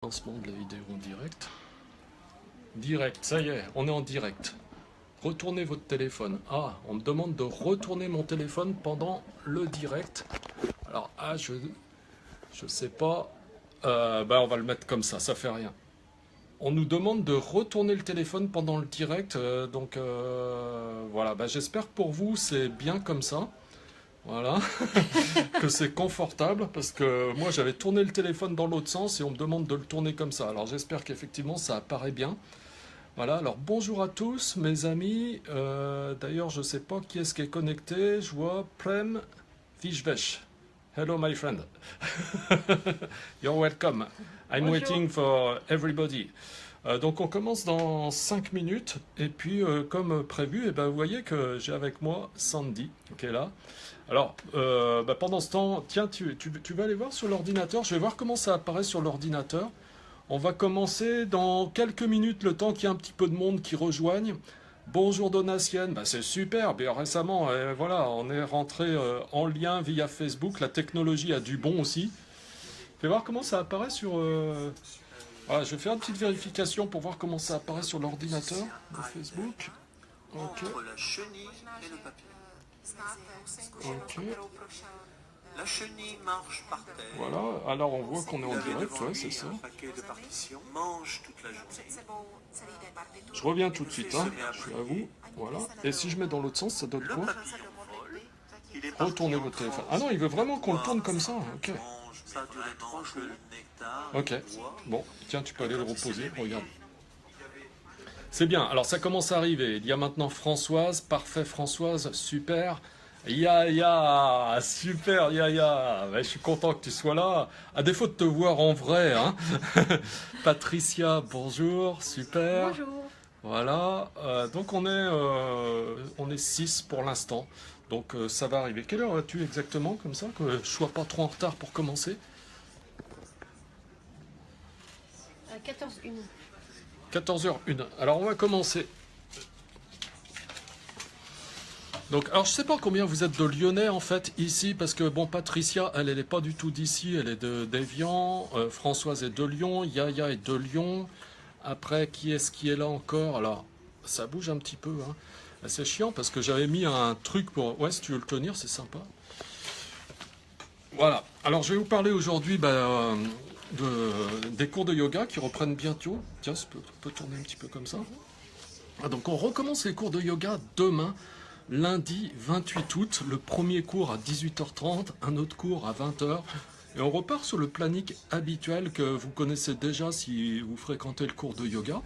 Lancement de la vidéo en direct. Direct, ça y est, on est en direct. Retournez votre téléphone. Ah, on me demande de retourner mon téléphone pendant le direct. Alors, je sais pas. On va le mettre comme ça fait rien. On nous demande de retourner le téléphone pendant le direct. Voilà, j'espère que pour vous c'est bien comme ça. Voilà, que c'est confortable parce que moi j'avais tourné le téléphone dans l'autre sens et on me demande de le tourner comme ça. Alors j'espère qu'effectivement ça apparaît bien. Voilà, alors bonjour à tous mes amis. D'ailleurs je sais pas qui est-ce qui est connecté. Je vois Prem Vishvesh. Hello my friend. You're welcome. I'm Bonjour. waiting for everybody. Donc on commence dans 5 minutes et puis comme prévu, vous voyez que j'ai avec moi Sandy qui est là. Alors pendant ce temps, tiens, tu vas aller voir sur l'ordinateur, je vais voir comment ça apparaît sur l'ordinateur. On va commencer dans quelques minutes, le temps qu'il y ait un petit peu de monde qui rejoigne. Bonjour Donatienne, c'est super, bien récemment, voilà, on est rentré en lien via Facebook, la technologie a du bon aussi. Je vais voir comment ça apparaît sur... Voilà, je vais faire une petite vérification pour voir comment ça apparaît sur l'ordinateur de Facebook. Ok. Entre la chenille et le papier. Ok. La chenille marche par terre. Voilà, alors on voit qu'on est en direct, ouais, c'est ça. Un paquet de partitions mange toute la journée. Je reviens tout de suite, hein. Je suis à vous. Voilà. Et si je mets dans l'autre sens, ça donne Le quoi? papillon vole. Il est parti Retournez en votre téléphone. transe. Ah non, il veut vraiment qu'on le tourne comme ça. Ok. Ça a duré 3 jours. Nectar, Ok. bois. Bon, tiens, tu peux aller le reposer. Regarde. C'est bien. Alors ça commence à arriver. Il y a maintenant Françoise. Parfait, Françoise. Super. Ya, super, ya. Je suis content que tu sois là. À défaut de te voir en vrai, hein. Patricia, bonjour. Super. Bonjour. Voilà. Donc on est 6 pour l'instant. Donc ça va arriver. Quelle heure as-tu exactement, comme ça, que je sois pas trop en retard pour commencer? 14h01. 14h01. Alors on va commencer. Donc, alors je sais pas combien vous êtes de Lyonnais en fait ici, parce que bon, Patricia, elle n'est pas du tout d'ici, elle est d'Évian, Françoise est de Lyon, Yaya est de Lyon. Après, qui est-ce qui est là encore? Alors, ça bouge un petit peu, hein. C'est chiant parce que j'avais mis un truc pour... Ouais, si tu veux le tenir, c'est sympa. Voilà. Alors, je vais vous parler aujourd'hui des cours de yoga qui reprennent bientôt. Tiens, ça peut tourner un petit peu comme ça. Ah, donc, on recommence les cours de yoga demain. Lundi 28 août, le premier cours à 18h30, un autre cours à 20h. Et on repart sur le planning habituel que vous connaissez déjà si vous fréquentez le cours de yoga.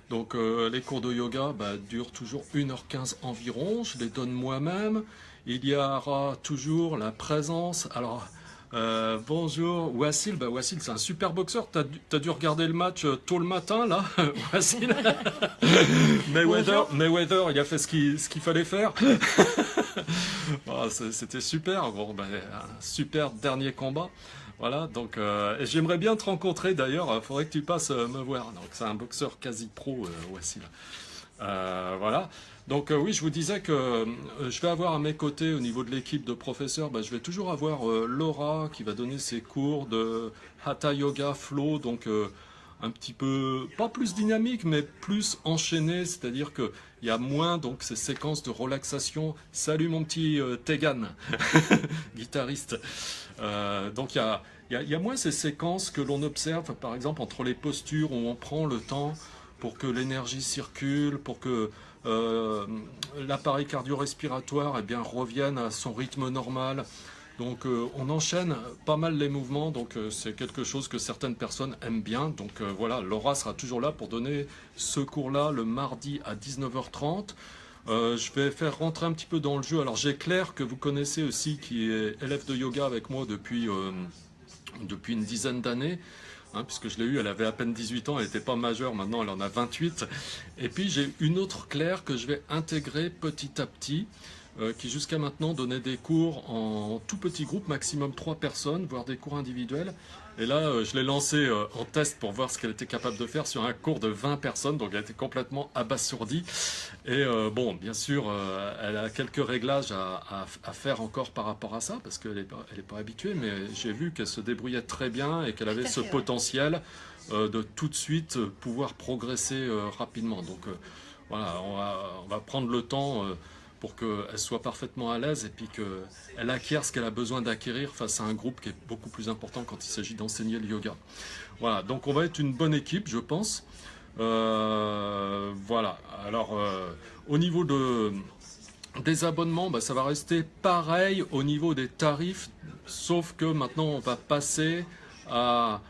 Donc les cours de yoga durent toujours 1h15 environ, je les donne moi-même. Il y aura toujours la présence. Alors, bonjour Wassil. Wassil, c'est un super boxeur. T'as dû regarder le match tôt le matin, là, Wassil. Mayweather, il a fait ce qu'il fallait faire. C'était super. Bon, un super dernier combat. Voilà, donc et j'aimerais bien te rencontrer d'ailleurs. Il faudrait que tu passes me voir. Donc c'est un boxeur quasi pro, Wassil. Voilà. Donc oui, je vous disais que je vais avoir à mes côtés au niveau de l'équipe de professeurs, je vais toujours avoir Laura qui va donner ses cours de Hatha Yoga Flow, donc un petit peu, pas plus dynamique, mais plus enchaîné, c'est-à-dire qu'il y a moins donc ces séquences de relaxation. Salut mon petit Tegan, guitariste. Donc il y a moins ces séquences que l'on observe, par exemple, entre les postures où on prend le temps pour que l'énergie circule, pour que l'appareil cardio-respiratoire revienne à son rythme normal. Donc on enchaîne pas mal les mouvements, donc c'est quelque chose que certaines personnes aiment bien. Donc voilà, Laura sera toujours là pour donner ce cours-là le mardi à 19h30. Je vais faire rentrer un petit peu dans le jeu. Alors j'ai Claire que vous connaissez aussi, qui est élève de yoga avec moi depuis une dizaine d'années. Puisque je l'ai eue, elle avait à peine 18 ans, elle n'était pas majeure, maintenant elle en a 28. Et puis j'ai une autre Claire que je vais intégrer petit à petit, qui jusqu'à maintenant donnait des cours en tout petit groupe, maximum 3 personnes, voire des cours individuels. Et là, je l'ai lancée en test pour voir ce qu'elle était capable de faire sur un cours de 20 personnes, donc elle était complètement abasourdie. Et bon, bien sûr, elle a quelques réglages à faire encore par rapport à ça, parce qu'elle est pas habituée, mais j'ai vu qu'elle se débrouillait très bien et qu'elle avait ce potentiel de tout de suite pouvoir progresser rapidement. Donc voilà, on va prendre le temps pour qu'elle soit parfaitement à l'aise et puis qu'elle acquiert ce qu'elle a besoin d'acquérir face à un groupe qui est beaucoup plus important quand il s'agit d'enseigner le yoga. Voilà, donc on va être une bonne équipe, je pense. Voilà, alors au niveau des abonnements, bah, ça va rester pareil au niveau des tarifs, sauf que maintenant on va passer à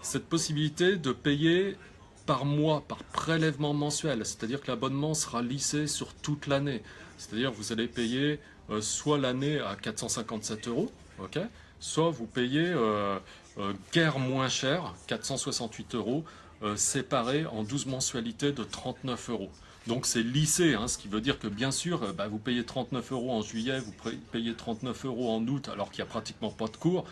cette possibilité de payer par mois, par prélèvement mensuel, c'est-à-dire que l'abonnement sera lissé sur toute l'année, c'est-à-dire que vous allez payer soit l'année à 457 €, ok, soit vous payez guère moins cher, 468 €, séparé en 12 mensualités de 39 €. Donc c'est lissé, hein, ce qui veut dire que bien sûr, bah, vous payez 39 € en juillet, vous payez 39 € en août, alors qu'il n'y a pratiquement pas de cours.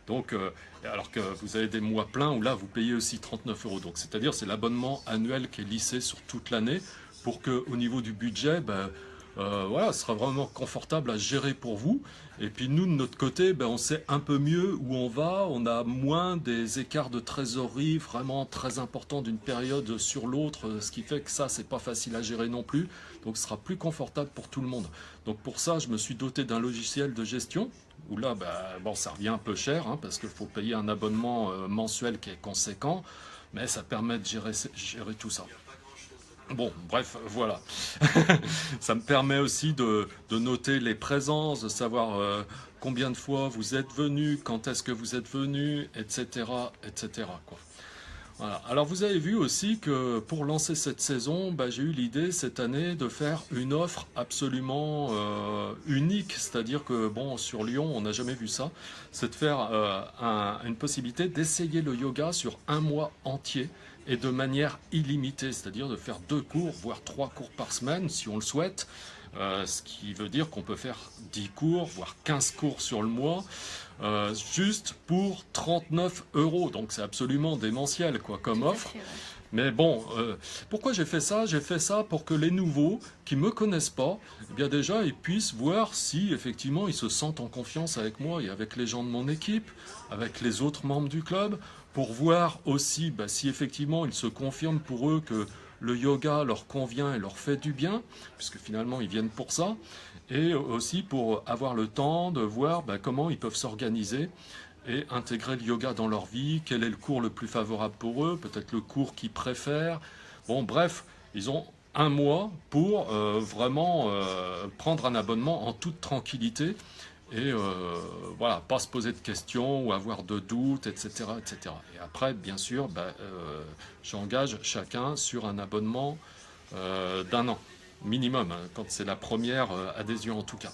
Donc, alors que vous avez des mois pleins où là, vous payez aussi 39 €. Donc c'est-à-dire c'est l'abonnement annuel qui est lissé sur toute l'année pour qu'au niveau du budget, bah, voilà, ce sera vraiment confortable à gérer pour vous. Et puis nous, de notre côté, ben, on sait un peu mieux où on va. On a moins des écarts de trésorerie vraiment très importants d'une période sur l'autre, ce qui fait que ça, c'est pas facile à gérer non plus. Donc ce sera plus confortable pour tout le monde. Donc pour ça, je me suis doté d'un logiciel de gestion, où là, ben, bon, ça revient un peu cher, hein, parce qu'il faut payer un abonnement mensuel qui est conséquent, mais ça permet de gérer tout ça. Bon, bref, voilà. Ça me permet aussi de noter les présences, de savoir combien de fois vous êtes venu, quand est-ce que vous êtes venu, etc., etc., quoi. Voilà. Alors vous avez vu aussi que pour lancer cette saison, bah, j'ai eu l'idée cette année de faire une offre absolument unique, c'est-à-dire que bon, sur Lyon, on n'a jamais vu ça, c'est de faire une possibilité d'essayer le yoga sur un mois entier et de manière illimitée, c'est-à-dire de faire 2 cours, voire 3 cours par semaine si on le souhaite, ce qui veut dire qu'on peut faire 10 cours, voire 15 cours sur le mois, juste pour 39 €. Donc c'est absolument démentiel quoi, comme offre. Mais bon, pourquoi j'ai fait ça? J'ai fait ça pour que les nouveaux qui ne me connaissent pas, eh bien déjà ils puissent voir si effectivement ils se sentent en confiance avec moi et avec les gens de mon équipe, avec les autres membres du club, pour voir aussi bah, si effectivement ils se confirment pour eux que le yoga leur convient et leur fait du bien, puisque finalement ils viennent pour ça, et aussi pour avoir le temps de voir bah, comment ils peuvent s'organiser et intégrer le yoga dans leur vie, quel est le cours le plus favorable pour eux, peut-être le cours qu'ils préfèrent. Bon, bref, ils ont un mois pour vraiment prendre un abonnement en toute tranquillité et voilà, pas se poser de questions ou avoir de doutes, etc., etc. Et après, bien sûr, bah, j'engage chacun sur un abonnement d'1 an, minimum, hein, quand c'est la première adhésion en tout cas.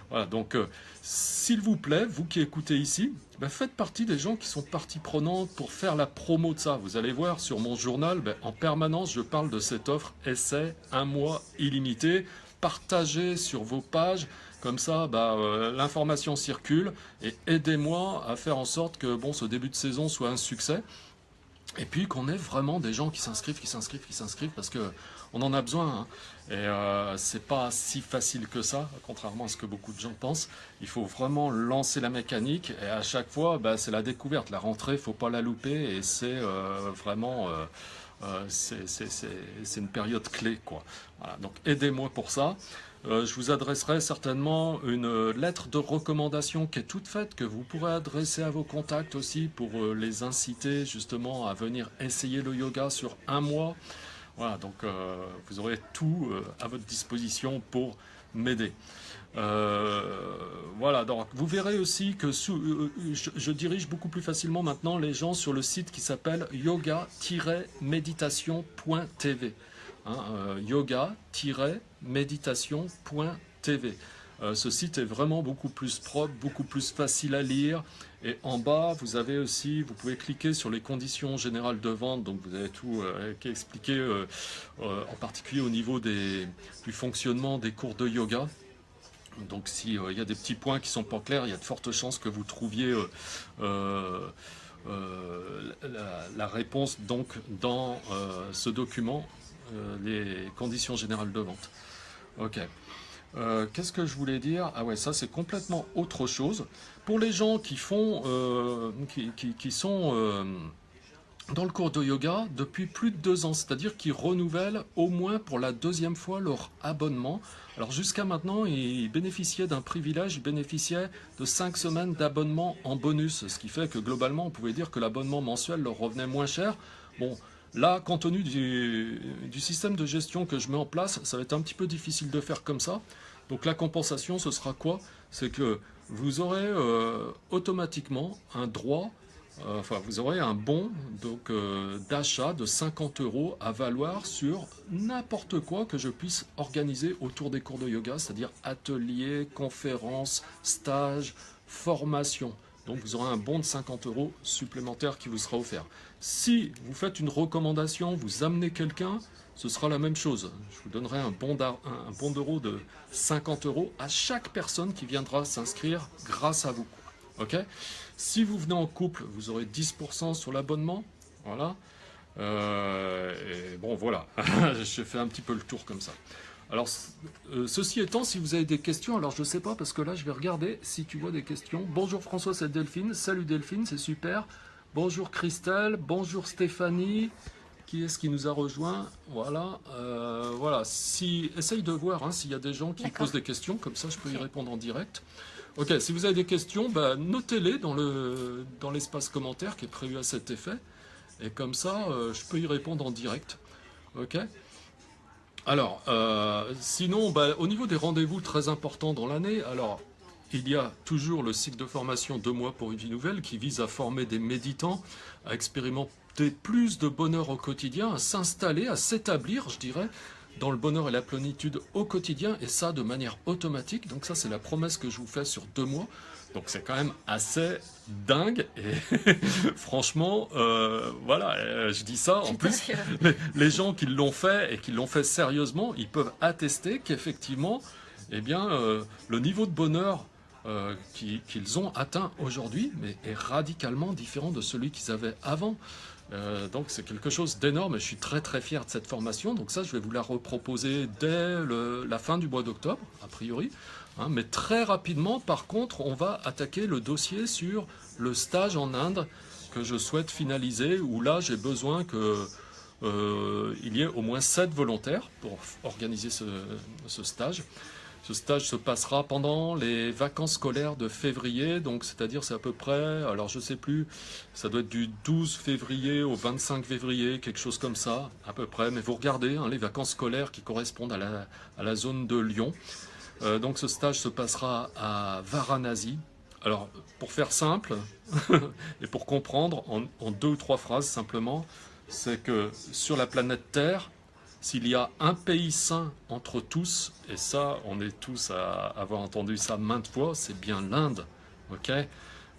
Voilà, donc s'il vous plaît, vous qui écoutez ici, ben, faites partie des gens qui sont partie prenante pour faire la promo de ça. Vous allez voir sur mon journal, ben, en permanence, je parle de cette offre essai, 1 mois illimité. Partagez sur vos pages, comme ça l'information circule et aidez-moi à faire en sorte que bon, ce début de saison soit un succès. Et puis qu'on ait vraiment des gens qui s'inscrivent, parce que on en a besoin. Hein. Et c'est pas si facile que ça, contrairement à ce que beaucoup de gens pensent. Il faut vraiment lancer la mécanique et à chaque fois, bah, c'est la découverte. La rentrée, faut pas la louper et c'est vraiment c'est une période clé, quoi. Voilà, donc aidez-moi pour ça. Je vous adresserai certainement une lettre de recommandation qui est toute faite, que vous pourrez adresser à vos contacts aussi pour les inciter justement à venir essayer le yoga sur 1 mois. Voilà, donc vous aurez tout à votre disposition pour m'aider. Voilà, donc vous verrez aussi que je dirige beaucoup plus facilement maintenant les gens sur le site qui s'appelle yoga-méditation.tv. Hein, yoga-méditation.tv. Ce site est vraiment beaucoup plus propre, beaucoup plus facile à lire. Et en bas, vous pouvez cliquer sur les conditions générales de vente. Donc vous avez tout qui est expliqué, en particulier au niveau du fonctionnement des cours de yoga. Donc s'il y a des petits points qui ne sont pas clairs, il y a de fortes chances que vous trouviez la réponse donc dans ce document, les conditions générales de vente. Ok. Qu'est-ce que je voulais dire? Ah ouais, ça c'est complètement autre chose. Pour les gens qui font, qui sont dans le cours de yoga depuis plus de 2 ans, c'est-à-dire qu'ils renouvellent au moins pour la 2e fois leur abonnement. Alors jusqu'à maintenant, ils bénéficiaient d'un privilège, ils bénéficiaient de 5 semaines d'abonnement en bonus, ce qui fait que globalement, on pouvait dire que l'abonnement mensuel leur revenait moins cher. Bon, là, compte tenu du système de gestion que je mets en place, ça va être un petit peu difficile de faire comme ça. Donc la compensation, ce sera quoi? C'est que vous aurez automatiquement un droit. Enfin, vous aurez un bon donc d'achat de 50 € à valoir sur n'importe quoi que je puisse organiser autour des cours de yoga, c'est-à-dire ateliers, conférences, stages, formations. Donc vous aurez un bon de 50 € supplémentaire qui vous sera offert. Si vous faites une recommandation, vous amenez quelqu'un, ce sera la même chose. Je vous donnerai un bon d'euros de 50 € à chaque personne qui viendra s'inscrire grâce à vous. Ok? Si vous venez en couple, vous aurez 10% sur l'abonnement. Voilà. Et bon, voilà. Je fais un petit peu le tour comme ça. Alors, ceci étant, si vous avez des questions, alors je ne sais pas, parce que là, je vais regarder si tu vois des questions. Bonjour François, c'est Delphine. Salut Delphine, c'est super. Bonjour Christelle. Bonjour Stéphanie. Qui est-ce qui nous a rejoint? Voilà. Voilà. Essaye de voir s'il y a des gens qui posent des questions, comme ça, je peux y répondre en direct. Ok, si vous avez des questions, notez-les dans l'espace commentaire qui est prévu à cet effet. Et comme ça, je peux y répondre en direct. Ok. Alors, sinon, au niveau des rendez-vous très importants dans l'année, alors, il y a toujours le cycle de formation 2 mois pour une vie nouvelle qui vise à former des méditants, à expérimenter plus de bonheur au quotidien, à s'installer, à s'établir, je dirais, dans le bonheur et la plénitude au quotidien, et ça de manière automatique. Donc ça, c'est la promesse que je vous fais sur 2 mois. Donc c'est quand même assez dingue. Et franchement, voilà, je dis ça. En plus, les gens qui l'ont fait et qui l'ont fait sérieusement, ils peuvent attester qu'effectivement, eh bien, le niveau de bonheur qu'ils ont atteint aujourd'hui est radicalement différent de celui qu'ils avaient avant. Donc c'est quelque chose d'énorme et je suis très très fier de cette formation. Donc ça, je vais vous la reproposer dès la fin du mois d'octobre, a priori. Mais très rapidement, par contre, on va attaquer le dossier sur le stage en Inde que je souhaite finaliser, où là, j'ai besoin qu'il y ait au moins 7 volontaires pour organiser ce stage. Ce stage se passera pendant les vacances scolaires de février, donc c'est-à-dire c'est à peu près, alors je sais plus, ça doit être du 12 février au 25 février, quelque chose comme ça, à peu près. Mais vous regardez les vacances scolaires qui correspondent à la zone de Lyon. Donc ce stage se passera à Varanasi. Alors pour faire simple et pour comprendre en 2 ou 3 phrases simplement, c'est que sur la planète Terre, s'il y a un pays saint entre tous, et ça, on est tous à avoir entendu ça maintes fois, c'est bien l'Inde. Ok,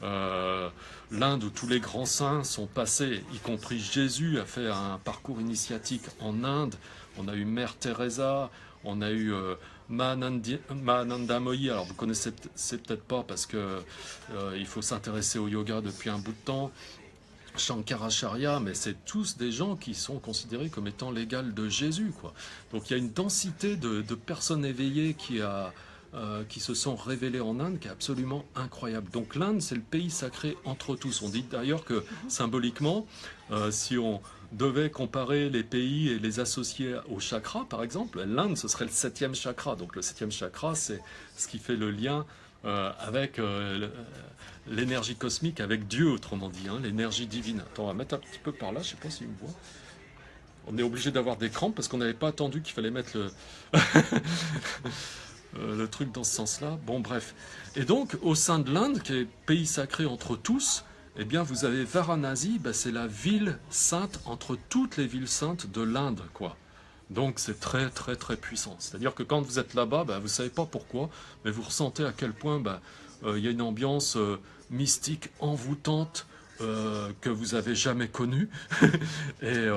l'Inde où tous les grands saints sont passés, y compris Jésus a fait un parcours initiatique en Inde. On a eu Mère Teresa, on a eu Mahananda Mohi. Alors vous connaissez peut-être pas parce que il faut s'intéresser au yoga depuis un bout de temps. Shankaracharya, mais c'est tous des gens qui sont considérés comme étant l'égal de Jésus, quoi. Donc il y a une densité de personnes éveillées qui se sont révélées en Inde qui est absolument incroyable. Donc l'Inde, c'est le pays sacré entre tous. On dit d'ailleurs que symboliquement, si on devait comparer les pays et les associer au chakra, par exemple, l'Inde, ce serait le 7e chakra. Donc le 7e chakra, c'est ce qui fait le lien avec l'énergie cosmique, avec Dieu, autrement dit, l'énergie divine. Attends, on va mettre un petit peu par là, je ne sais pas s'il me voit. On est obligé d'avoir des crampes parce qu'on n'avait pas attendu qu'il fallait mettre le truc dans ce sens-là. Bon, bref. Et donc, au sein de l'Inde, qui est pays sacré entre tous, eh bien, vous avez Varanasi, c'est la ville sainte entre toutes les villes saintes de l'Inde, quoi. Donc c'est très très très puissant. C'est-à-dire que quand vous êtes là-bas, vous ne savez pas pourquoi, mais vous ressentez à quel point il y a une ambiance mystique, envoûtante, que vous avez jamais connue. Et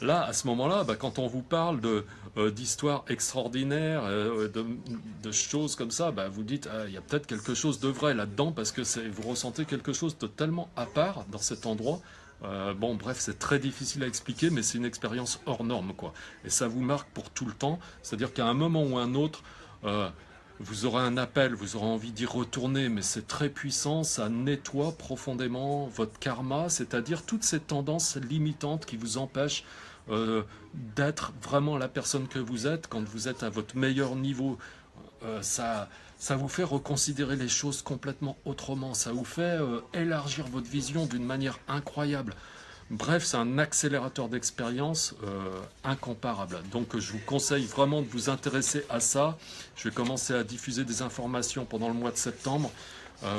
là, à ce moment-là, quand on vous parle d'histoires extraordinaires, de choses comme ça, vous dites, il y a peut-être quelque chose de vrai là-dedans, parce que vous ressentez quelque chose de tellement à part dans cet endroit. Bon, bref, c'est très difficile à expliquer, mais c'est une expérience hors norme, quoi. Et ça vous marque pour tout le temps. C'est-à-dire qu'à un moment ou un autre, vous aurez un appel, vous aurez envie d'y retourner, mais c'est très puissant, ça nettoie profondément votre karma, c'est-à-dire toutes ces tendances limitantes qui vous empêchent d'être vraiment la personne que vous êtes quand vous êtes à votre meilleur niveau. Ça vous fait reconsidérer les choses complètement autrement, ça vous fait élargir votre vision d'une manière incroyable. Bref, c'est un accélérateur d'expérience incomparable. Donc je vous conseille vraiment de vous intéresser à ça. Je vais commencer à diffuser des informations pendant le mois de septembre.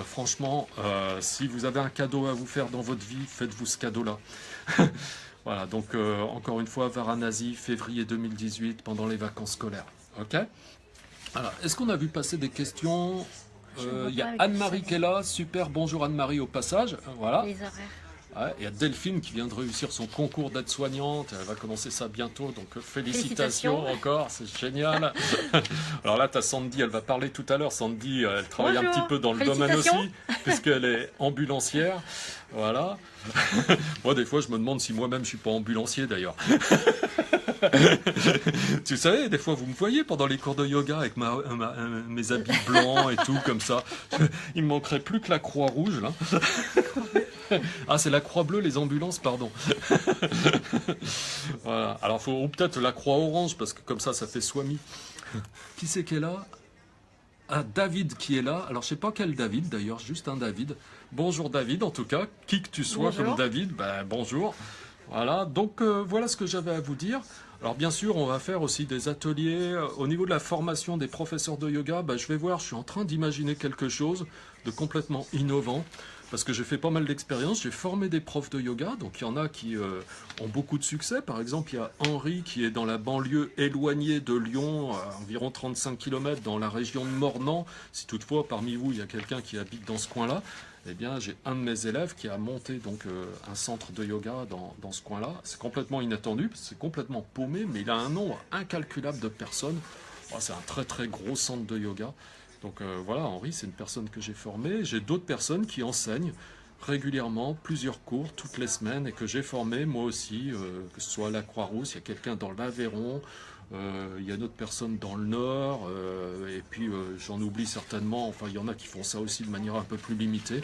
Franchement, si vous avez un cadeau à vous faire dans votre vie, faites-vous ce cadeau-là. Voilà, donc encore une fois, Varanasi, février 2018, pendant les vacances scolaires. Ok ? Alors, est-ce qu'on a vu passer des questions? Il y a Anne-Marie qui est là. Super, bonjour Anne-Marie au passage. Voilà. Les horaires. Ouais, il y a Delphine qui vient de réussir son concours d'aide-soignante. Elle va commencer ça bientôt, donc félicitations encore, c'est génial. Alors là, tu as Sandy, elle va parler tout à l'heure. Sandy, elle travaille un petit peu dans le domaine aussi, puisqu'elle est ambulancière. Voilà. Moi, des fois, je me demande si moi-même, je suis pas ambulancier d'ailleurs. Tu savez, des fois, vous me voyez pendant les cours de yoga avec mes habits blancs et tout, comme ça. Il me manquerait plus que la croix rouge, là. Ah, c'est la croix bleue, les ambulances, pardon. Voilà. Alors, ou peut-être la croix orange, parce que comme ça fait Swami. Qui c'est qui est là? Ah, David qui est là. Alors, je sais pas quel David, d'ailleurs, juste un David. Bonjour David, en tout cas. Qui que tu sois comme David, ben, bonjour. Voilà, donc voilà ce que j'avais à vous dire. Alors bien sûr, on va faire aussi des ateliers. Au niveau de la formation des professeurs de yoga, ben, je vais voir, je suis en train d'imaginer quelque chose de complètement innovant. Parce que j'ai fait pas mal d'expériences, j'ai formé des profs de yoga, donc il y en a qui ont beaucoup de succès. Par exemple, il y a Henri qui est dans la banlieue éloignée de Lyon, à environ 35 km dans la région de Mornan. Si toutefois, parmi vous, il y a quelqu'un qui habite dans ce coin-là, eh bien, j'ai un de mes élèves qui a monté donc un centre de yoga dans ce coin-là. C'est complètement inattendu, parce que c'est complètement paumé, mais il a un nombre incalculable de personnes. Oh, c'est un très très gros centre de yoga. Donc voilà, Henri, c'est une personne que j'ai formée. J'ai d'autres personnes qui enseignent régulièrement plusieurs cours toutes les semaines et que j'ai formé moi aussi, que ce soit à la Croix-Rousse, il y a quelqu'un dans l'Aveyron, il y a d'autres personnes dans le Nord, et puis j'en oublie certainement, enfin il y en a qui font ça aussi de manière un peu plus limitée.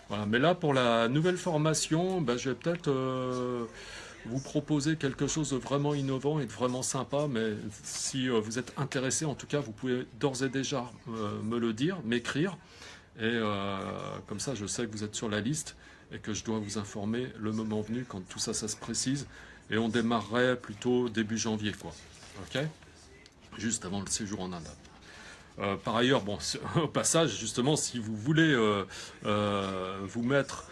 Voilà. Mais là, pour la nouvelle formation, ben, je vais peut-être vous proposer quelque chose de vraiment innovant et de vraiment sympa, mais si vous êtes intéressé, en tout cas, vous pouvez d'ores et déjà me le dire, m'écrire, et comme ça, je sais que vous êtes sur la liste et que je dois vous informer le moment venu quand tout ça, ça se précise, et on démarrerait plutôt début janvier, quoi. Ok ? Juste avant le séjour en Inde. Par ailleurs, bon, au passage, justement, si vous voulez vous mettre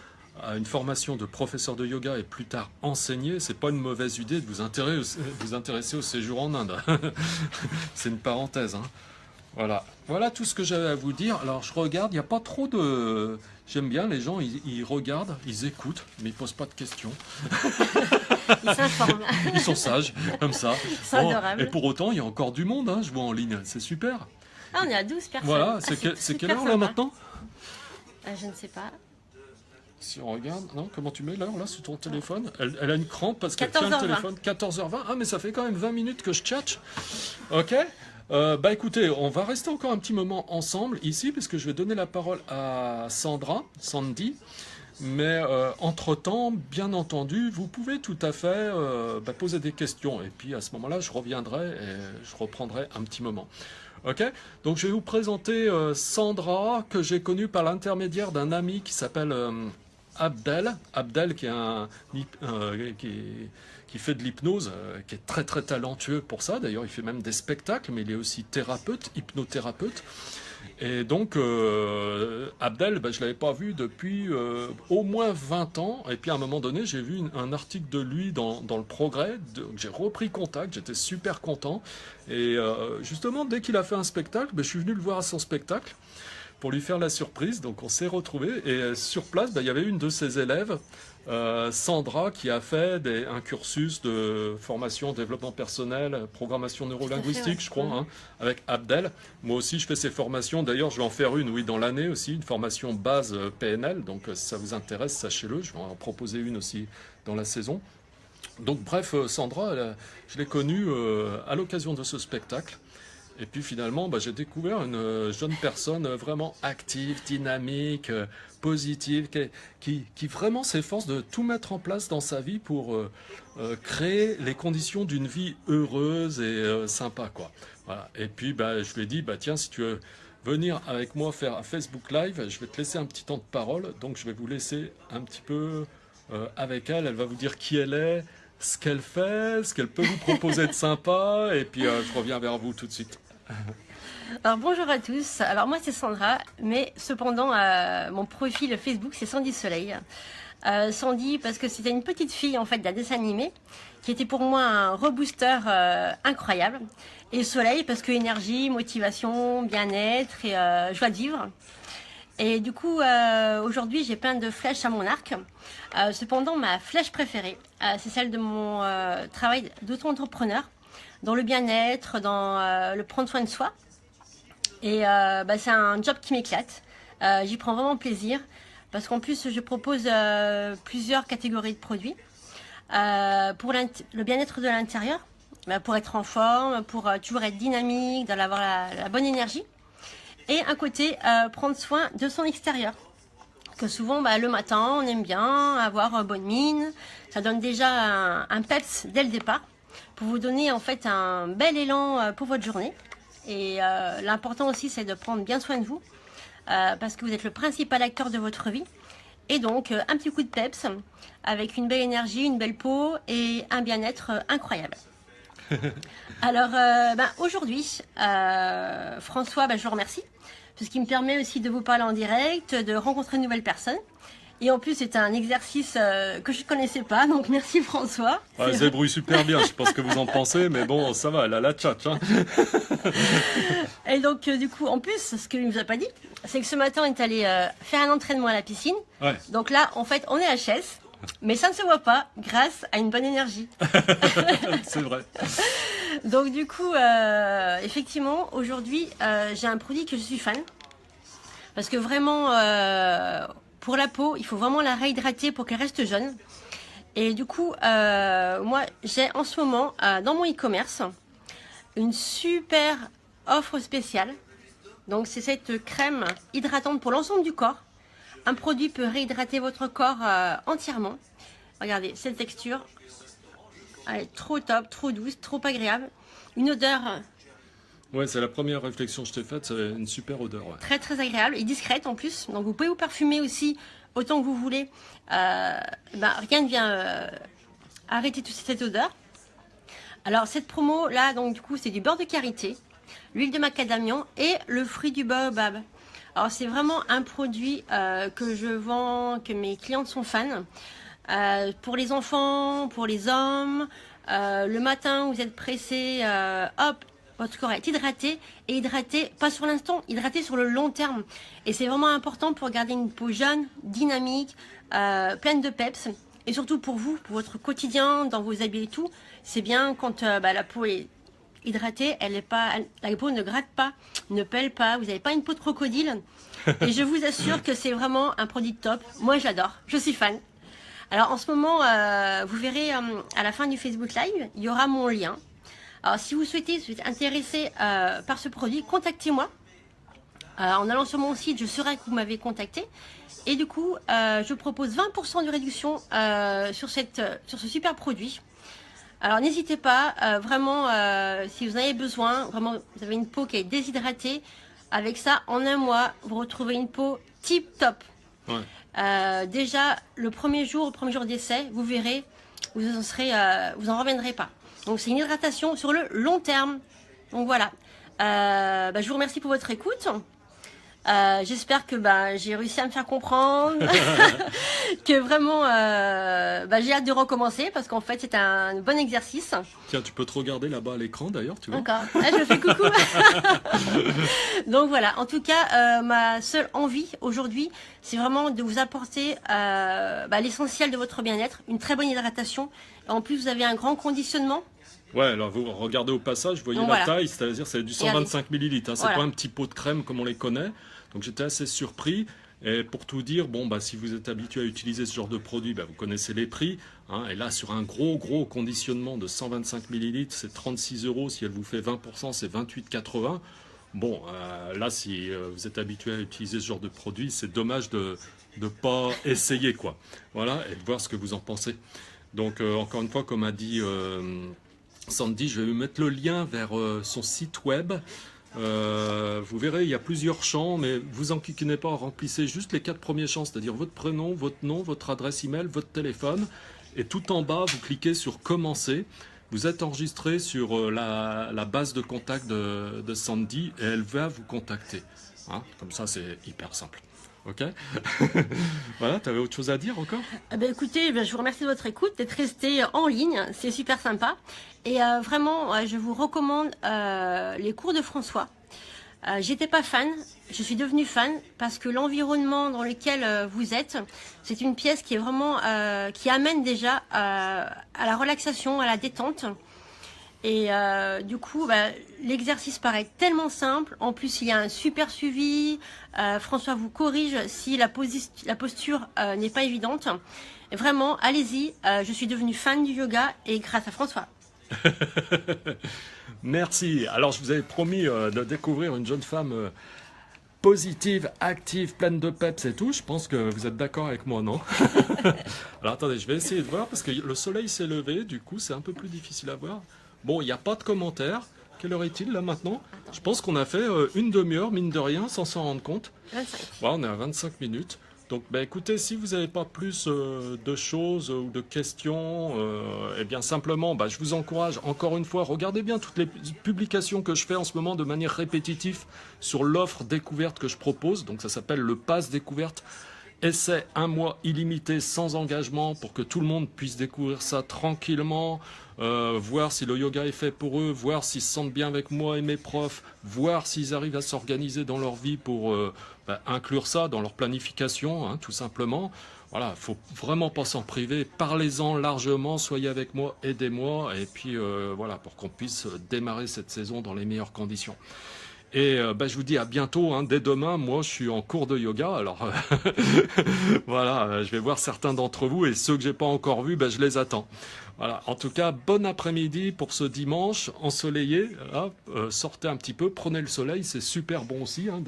à une formation de professeur de yoga et plus tard enseigner, c'est pas une mauvaise idée de vous intéresser au séjour en Inde. C'est une parenthèse. Hein. Voilà. Voilà tout ce que j'avais à vous dire. Alors je regarde, il n'y a pas trop de... J'aime bien, les gens, ils regardent, ils écoutent, mais ils posent pas de questions. Ils s'informent. Ils sont sages, comme ça. C'est adorable. Et pour autant, il y a encore du monde, hein, je vois en ligne. C'est super. Ah, on est à 12 personnes. Voilà, c'est quelle heure là maintenant? Je ne sais pas. Si on regarde, non, comment tu mets l'heure là sur ton téléphone? Elle a une crampe parce qu'elle tient le téléphone. 14h20. Ah, mais ça fait quand même 20 minutes que je tchatche. Ok. Bah écoutez, on va rester encore un petit moment ensemble ici, puisque je vais donner la parole à Sandy. Mais entre-temps, bien entendu, vous pouvez tout à fait poser des questions. Et puis à ce moment-là, je reviendrai et je reprendrai un petit moment. Ok, donc je vais vous présenter Sandra, que j'ai connue par l'intermédiaire d'un ami qui s'appelle Abdel. Abdel qui fait de l'hypnose, qui est très très talentueux pour ça. D'ailleurs, il fait même des spectacles, mais il est aussi thérapeute, hypnothérapeute. Et donc, Abdel, je ne l'avais pas vu depuis au moins 20 ans. Et puis, à un moment donné, j'ai vu un article de lui dans le Progrès. J'ai repris contact, j'étais super content. Et justement, dès qu'il a fait un spectacle, je suis venu le voir à son spectacle pour lui faire la surprise. Donc, on s'est retrouvés. Et sur place, il y avait une de ses élèves, Sandra, qui a fait un cursus de formation, développement personnel, programmation neurolinguistique, je crois, hein, avec Abdel. Moi aussi, je fais ces formations. D'ailleurs, je vais en faire une, oui, dans l'année aussi, une formation base PNL. Donc, si ça vous intéresse, sachez-le. Je vais en proposer une aussi dans la saison. Donc, bref, Sandra, je l'ai connue à l'occasion de ce spectacle. Et puis finalement, j'ai découvert une jeune personne vraiment active, dynamique, positive, qui vraiment s'efforce de tout mettre en place dans sa vie pour créer les conditions d'une vie heureuse et sympa, quoi. Voilà. Et puis je lui ai dit, tiens, si tu veux venir avec moi faire un Facebook Live, je vais te laisser un petit temps de parole, donc je vais vous laisser un petit peu avec elle. Elle va vous dire qui elle est, ce qu'elle fait, ce qu'elle peut vous proposer de sympa, et puis je reviens vers vous tout de suite. Alors bonjour à tous, alors moi c'est Sandra, mais cependant mon profil Facebook c'est Sandy Soleil. Sandy parce que c'était une petite fille en fait d'un dessin animé qui était pour moi un rebooster incroyable. Et Soleil parce que énergie, motivation, bien-être et joie de vivre. Et du coup aujourd'hui j'ai plein de flèches à mon arc. Cependant ma flèche préférée c'est celle de mon travail d'auto-entrepreneur dans le bien-être, dans le prendre soin de soi. Et c'est un job qui m'éclate. J'y prends vraiment plaisir parce qu'en plus je propose plusieurs catégories de produits pour le bien-être de l'intérieur, pour être en forme, pour toujours être dynamique, d'avoir la bonne énergie. Et un côté prendre soin de son extérieur. Que souvent le matin on aime bien avoir bonne mine. Ça donne déjà un peps dès le départ pour vous donner en fait un bel élan pour votre journée. Et l'important aussi c'est de prendre bien soin de vous parce que vous êtes le principal acteur de votre vie. Et donc un petit coup de peps avec une belle énergie, une belle peau et un bien-être incroyable. Alors aujourd'hui François, je vous remercie parce qu'il me permet aussi de vous parler en direct, de rencontrer de nouvelles personnes. Et en plus, c'est un exercice que je ne connaissais pas, donc merci François. Elle se débrouille super bien, je sais pas ce que vous en pensez, mais bon, ça va, elle a la tchatch. Hein. Et donc, du coup, en plus, ce qu'il ne nous a pas dit, c'est que ce matin, on est allé faire un entraînement à la piscine. Ouais. Donc là, en fait, on est HS, mais ça ne se voit pas grâce à une bonne énergie. C'est vrai. Donc du coup, effectivement, aujourd'hui, j'ai un produit que je suis fan. Parce que vraiment... pour la peau, il faut vraiment la réhydrater pour qu'elle reste jeune. Et du coup, moi, j'ai en ce moment, dans mon e-commerce, une super offre spéciale. Donc, c'est cette crème hydratante pour l'ensemble du corps. Un produit peut réhydrater votre corps entièrement. Regardez, cette texture, elle est trop top, trop douce, trop agréable. Une odeur... Ouais, c'est la première réflexion que je t'ai faite, c'est une super odeur. Ouais. Très très agréable et discrète en plus. Donc vous pouvez vous parfumer aussi autant que vous voulez. Rien ne vient arrêter toute cette odeur. Alors cette promo là, donc du coup c'est du beurre de karité, l'huile de macadamian et le fruit du baobab. Alors c'est vraiment un produit que je vends, que mes clientes sont fans. Pour les enfants, pour les hommes. Le matin vous êtes pressé, hop. Votre corps est hydraté, et hydraté, pas sur l'instant, hydraté sur le long terme. Et c'est vraiment important pour garder une peau jeune, dynamique, pleine de peps. Et surtout pour vous, pour votre quotidien, dans vos habits et tout, c'est bien quand la peau est hydratée, la peau ne gratte pas, ne pèle pas, vous n'avez pas une peau de crocodile. Et je vous assure que c'est vraiment un produit top. Moi, j'adore, je suis fan. Alors en ce moment, vous verrez à la fin du Facebook Live, il y aura mon lien. Alors, si vous souhaitez, si vous êtes intéressé par ce produit, contactez-moi. En allant sur mon site, je saurai que vous m'avez contacté. Et du coup, je propose 20% de réduction sur ce super produit. Alors, n'hésitez pas, vraiment, si vous en avez besoin, vraiment, vous avez une peau qui est déshydratée. Avec ça, en un mois, vous retrouvez une peau tip-top. Ouais. Déjà, le premier jour d'essai, vous verrez, vous en reviendrez pas. Donc c'est une hydratation sur le long terme. Donc voilà. Je vous remercie pour votre écoute. J'espère que j'ai réussi à me faire comprendre. Que vraiment j'ai hâte de recommencer parce qu'en fait c'est un bon exercice. Tiens, tu peux te regarder là-bas à l'écran d'ailleurs, tu vois. Encore. Je me fais coucou. Donc voilà. En tout cas, ma seule envie aujourd'hui, c'est vraiment de vous apporter l'essentiel de votre bien-être, une très bonne hydratation. En plus, vous avez un grand conditionnement. Ouais, alors vous regardez au passage, vous voyez donc, la taille, c'est-à-dire c'est du 125 ml. Hein, c'est pas un petit pot de crème comme on les connaît. Donc j'étais assez surpris. Et pour tout dire, bon, bah, si vous êtes habitué à utiliser ce genre de produit, bah, vous connaissez les prix. Hein, et là, sur un gros conditionnement de 125 ml, c'est 36 €. Si elle vous fait 20%, c'est 28,80 €. Bon, là, si vous êtes habitué à utiliser ce genre de produit, c'est dommage de ne pas essayer, quoi. Voilà, et de voir ce que vous en pensez. Donc, encore une fois, comme a dit Sandy, je vais vous mettre le lien vers son site web. Vous verrez, il y a plusieurs champs, mais vous enquiquinez pas, remplissez juste les 4 premiers champs, c'est-à-dire votre prénom, votre nom, votre adresse email, votre téléphone, et tout en bas, vous cliquez sur commencer. Vous êtes enregistré sur la base de contact de Sandy, et elle va vous contacter. Hein, comme ça, c'est hyper simple. Ok. Voilà, tu avais autre chose à dire encore? Écoutez, je vous remercie de votre écoute, d'être resté en ligne, c'est super sympa. Et vraiment, je vous recommande les cours de François. J'étais pas fan, je suis devenue fan parce que l'environnement dans lequel vous êtes, c'est une pièce qui est vraiment qui amène déjà à la relaxation, à la détente. Et du coup, l'exercice paraît tellement simple. En plus, il y a un super suivi. François vous corrige si la posture n'est pas évidente. Et vraiment, allez-y. Je suis devenue fan du yoga et grâce à François. Merci. Alors, je vous avais promis de découvrir une jeune femme positive, active, pleine de peps et tout. Je pense que vous êtes d'accord avec moi, non? Alors, attendez, je vais essayer de voir parce que le soleil s'est levé. Du coup, c'est un peu plus difficile à voir. Bon, il n'y a pas de commentaires. Quelle heure est-il là maintenant? Je pense qu'on a fait une demi-heure, mine de rien, sans s'en rendre compte. 25. Ouais, on est à 25 minutes. Donc, écoutez, si vous n'avez pas plus de choses ou de questions, eh bien simplement, je vous encourage, encore une fois, regardez bien toutes les publications que je fais en ce moment de manière répétitive sur l'offre découverte que je propose. Donc, ça s'appelle le Pass Découverte. Essai 1 mois illimité sans engagement pour que tout le monde puisse découvrir ça tranquillement, voir si le yoga est fait pour eux, voir s'ils se sentent bien avec moi et mes profs, voir s'ils arrivent à s'organiser dans leur vie pour inclure ça dans leur planification, hein, tout simplement. Voilà, il faut vraiment pas s'en priver, parlez-en largement, soyez avec moi, aidez-moi, et puis voilà, pour qu'on puisse démarrer cette saison dans les meilleures conditions. Et je vous dis à bientôt, hein. Dès demain, moi je suis en cours de yoga, alors voilà, je vais voir certains d'entre vous et ceux que j'ai pas encore vus, je les attends. Voilà, en tout cas, bon après-midi pour ce dimanche ensoleillé, là, sortez un petit peu, prenez le soleil, c'est super bon aussi, hein,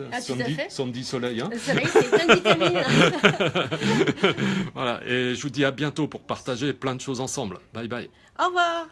samedi soleil. Hein. Le soleil, c'est plein de vitamines. Voilà, et je vous dis à bientôt pour partager plein de choses ensemble. Bye bye. Au revoir.